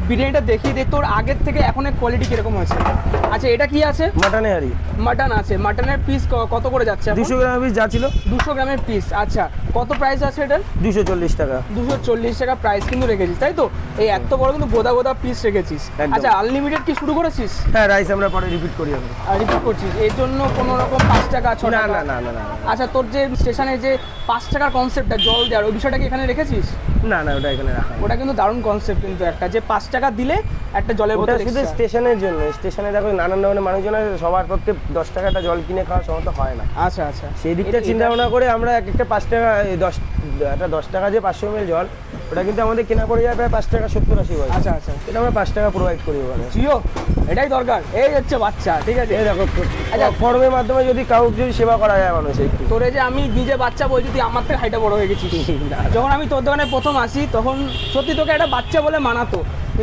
বিরিয়ানিটা দেখিয়ে দে তোর আগের থেকে এখনের কোয়ালিটি কিরকম হয়েছে। আচ্ছা এটা কি আছে? মাটনে হাঁড়ি। মাটন আছে, মাটনের পিস কত করে যাচ্ছে? 200 গ্রাম পিস যা ছিল। 200 গ্রামের পিস। আচ্ছা কত প্রাইস আছে এটার? 240 টাকা। 240 টাকা প্রাইস কিন্তু রেখেছিস তাই তো? এই এত বড় কিন্তু গোদা গোদা পিস রেখেছিস। একদম। আচ্ছা আনলিমিটেড কি শুরু করেছিস? হ্যাঁ রাইস আমরা পরে রিপিট করি আমরা। আর রিপিট করছিস এর জন্য কোনো রকম 5 টাকা 6 না টাকা? না না না না। আচ্ছা তোর যে স্টেশনে যে 5 টাকার কনসেপ্টটা জল দেওয়ার ওই বিষয়টা কি এখানে রেখেছিস? না না ওটা এখানে রাখা। ওটা কিন্তু দারুণ কনসেপ্ট কিন্তু একটা, যে 5 টাকা দিলে একটা জলের ওটা বোতল শুধু extra। স্টেশনের জন্য। স্টেশনে দেখো নানান ধরনের মানুষজন আছে, সবার পক্ষে 10 টাকাটা জল কিনে খাওয়া সমর্থ হয় না। আচ্ছা আচ্ছা সেই দিকটা চিন্তা ভাবনা করে আমরা এক একটা 5 টাকা 10 টাকা যে 500 ml জল, ওটা কিন্তু আমাদের কেনা পড়ে যায় প্রায় 5 টাকা 70-80 পয়সা। আচ্ছা আচ্ছা এটা আমরা 5 টাকা প্রোভাইড করি ওখানে। জিও এটাই দরকার। এই হচ্ছে বাচ্চা, ঠিক আছে। এই দেখো আচ্ছা। ফর্মের মাধ্যমে যদি কাউকে যদি সেবা করা যায় মানুষ একটু। তোরে যে আমি নিজে বাচ্চা বলছি, তুই আমার থেকে হাইটা বড় হয়ে গেছিস। না। যখন আমি তোর দোকানে প্রথম আসি তখন সত্যি তোকে একটা বাচ্চা বলে মানাতো,